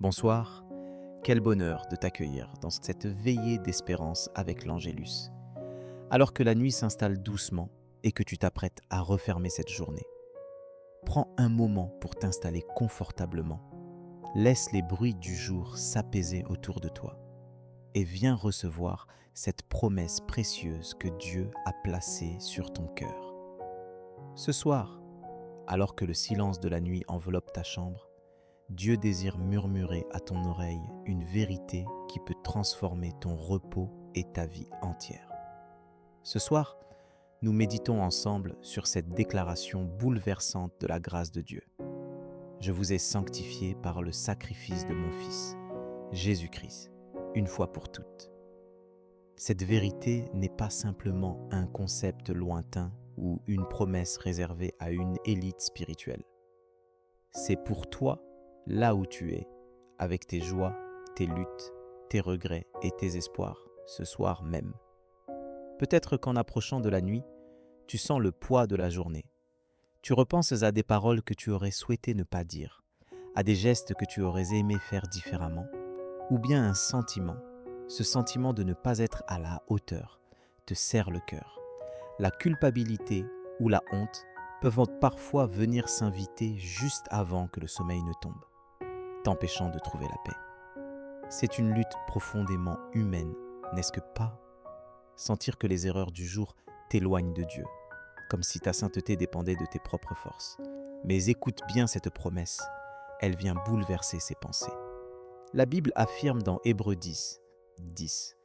Bonsoir, quel bonheur de t'accueillir dans cette veillée d'espérance avec l'Angélus. Alors que la nuit s'installe doucement et que tu t'apprêtes à refermer cette journée, prends un moment pour t'installer confortablement. Laisse les bruits du jour s'apaiser autour de toi et viens recevoir cette promesse précieuse que Dieu a placée sur ton cœur. Ce soir, alors que le silence de la nuit enveloppe ta chambre, Dieu désire murmurer à ton oreille une vérité qui peut transformer ton repos et ta vie entière. Ce soir, nous méditons ensemble sur cette déclaration bouleversante de la grâce de Dieu. Je vous ai sanctifié par le sacrifice de mon Fils, Jésus-Christ, une fois pour toutes. Cette vérité n'est pas simplement un concept lointain ou une promesse réservée à une élite spirituelle. C'est pour toi, là où tu es, avec tes joies, tes luttes, tes regrets et tes espoirs, ce soir même. Peut-être qu'en approchant de la nuit, tu sens le poids de la journée. Tu repenses à des paroles que tu aurais souhaité ne pas dire, à des gestes que tu aurais aimé faire différemment, ou bien un sentiment, ce sentiment de ne pas être à la hauteur, te serre le cœur. La culpabilité ou la honte peuvent parfois venir s'inviter juste avant que le sommeil ne tombe, t'empêchant de trouver la paix. C'est une lutte profondément humaine, n'est-ce que pas? Sentir que les erreurs du jour t'éloignent de Dieu, comme si ta sainteté dépendait de tes propres forces. Mais écoute bien cette promesse, elle vient bouleverser ses pensées. La Bible affirme dans Hébreux 10, 10.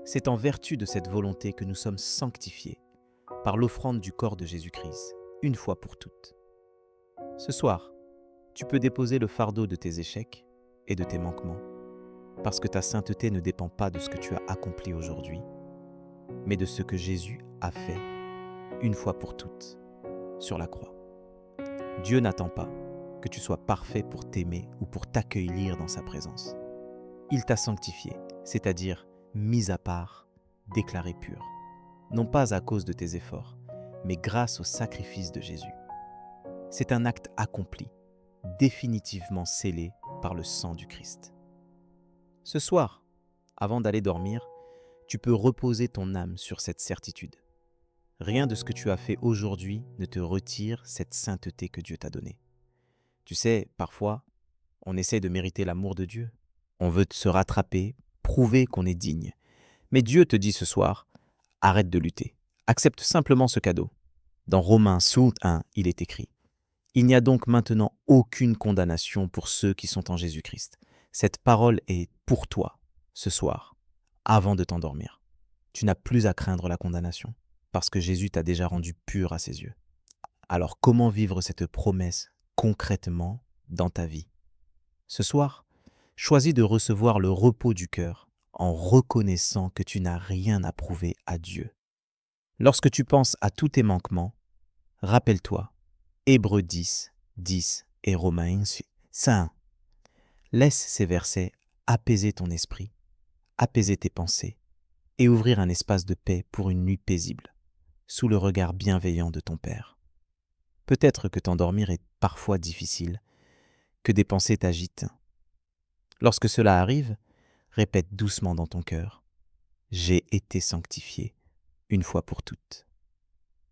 C'est en vertu de cette volonté que nous sommes sanctifiés, par l'offrande du corps de Jésus-Christ, une fois pour toutes. Ce soir, tu peux déposer le fardeau de tes échecs et de tes manquements, parce que ta sainteté ne dépend pas de ce que tu as accompli aujourd'hui, mais de ce que Jésus a fait, une fois pour toutes, sur la croix. Dieu n'attend pas que tu sois parfait pour t'aimer ou pour t'accueillir dans sa présence. Il t'a sanctifié, c'est-à-dire mis à part, déclaré pur, non pas à cause de tes efforts, mais grâce au sacrifice de Jésus. C'est un acte accompli, définitivement scellé par le sang du Christ. Ce soir, avant d'aller dormir, tu peux reposer ton âme sur cette certitude. Rien de ce que tu as fait aujourd'hui ne te retire cette sainteté que Dieu t'a donnée. Tu sais, parfois, on essaie de mériter l'amour de Dieu. On veut se rattraper, prouver qu'on est digne. Mais Dieu te dit ce soir, arrête de lutter. Accepte simplement ce cadeau. Dans Romains 1, il est écrit: il n'y a donc maintenant aucune condamnation pour ceux qui sont en Jésus-Christ. Cette parole est pour toi, ce soir, avant de t'endormir. Tu n'as plus à craindre la condamnation, parce que Jésus t'a déjà rendu pur à ses yeux. Alors comment vivre cette promesse concrètement dans ta vie? Ce soir, choisis de recevoir le repos du cœur en reconnaissant que tu n'as rien à prouver à Dieu. Lorsque tu penses à tous tes manquements, rappelle-toi Hébreux 10, 10 et Romains 5. Laisse ces versets apaiser ton esprit, apaiser tes pensées et ouvrir un espace de paix pour une nuit paisible, sous le regard bienveillant de ton Père. Peut-être que t'endormir est parfois difficile, que des pensées t'agitent. Lorsque cela arrive, répète doucement dans ton cœur: j'ai été sanctifié, une fois pour toutes.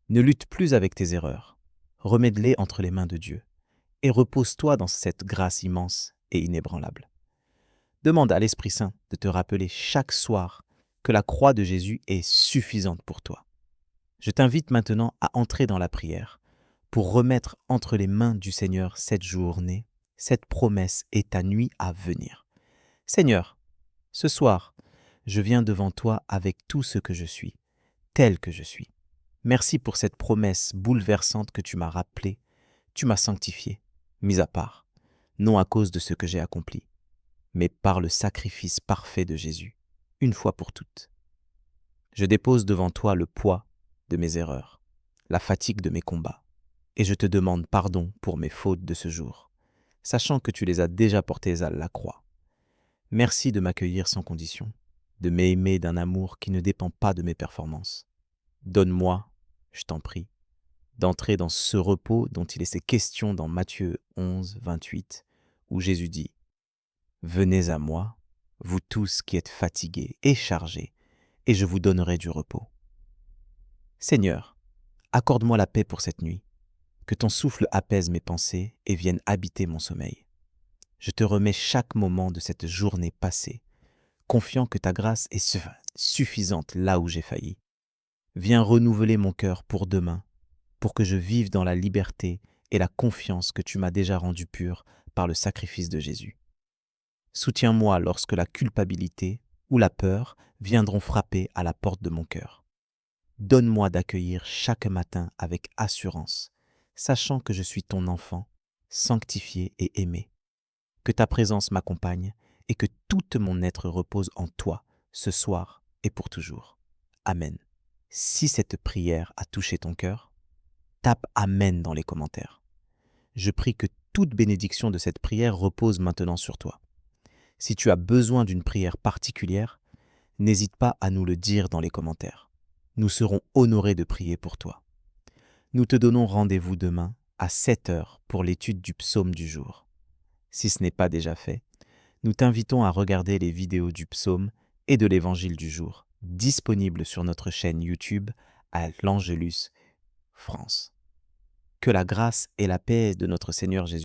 Ne lutte plus avec tes erreurs. Remets-les entre les mains de Dieu et repose-toi dans cette grâce immense et inébranlable. Demande à l'Esprit Saint de te rappeler chaque soir que la croix de Jésus est suffisante pour toi. Je t'invite maintenant à entrer dans la prière pour remettre entre les mains du Seigneur cette journée, cette promesse et ta nuit à venir. Seigneur, ce soir, je viens devant toi avec tout ce que je suis, tel que je suis. Merci pour cette promesse bouleversante que tu m'as rappelée. Tu m'as sanctifié, mis à part, non à cause de ce que j'ai accompli, mais par le sacrifice parfait de Jésus, une fois pour toutes. Je dépose devant toi le poids de mes erreurs, la fatigue de mes combats, et je te demande pardon pour mes fautes de ce jour, sachant que tu les as déjà portées à la croix. Merci de m'accueillir sans condition, de m'aimer d'un amour qui ne dépend pas de mes performances. Donne-moi, je t'en prie, d'entrer dans ce repos dont il est question dans Matthieu 11, 28, où Jésus dit: Venez à moi, vous tous qui êtes fatigués et chargés, et je vous donnerai du repos. Seigneur, accorde-moi la paix pour cette nuit, que ton souffle apaise mes pensées et vienne habiter mon sommeil. Je te remets chaque moment de cette journée passée, confiant que ta grâce est suffisante là où j'ai failli. Viens renouveler mon cœur pour demain, pour que je vive dans la liberté et la confiance que tu m'as déjà rendue pure par le sacrifice de Jésus. Soutiens-moi lorsque la culpabilité ou la peur viendront frapper à la porte de mon cœur. Donne-moi d'accueillir chaque matin avec assurance, sachant que je suis ton enfant, sanctifié et aimé. Que ta présence m'accompagne et que tout mon être repose en toi, ce soir et pour toujours. Amen. Si cette prière a touché ton cœur, tape Amen dans les commentaires. Je prie que toute bénédiction de cette prière repose maintenant sur toi. Si tu as besoin d'une prière particulière, n'hésite pas à nous le dire dans les commentaires. Nous serons honorés de prier pour toi. Nous te donnons rendez-vous demain à 7 heures pour l'étude du psaume du jour. Si ce n'est pas déjà fait, nous t'invitons à regarder les vidéos du psaume et de l'évangile du jour, disponibles sur notre chaîne YouTube à l'Angélus France. Que la grâce et la paix de notre Seigneur Jésus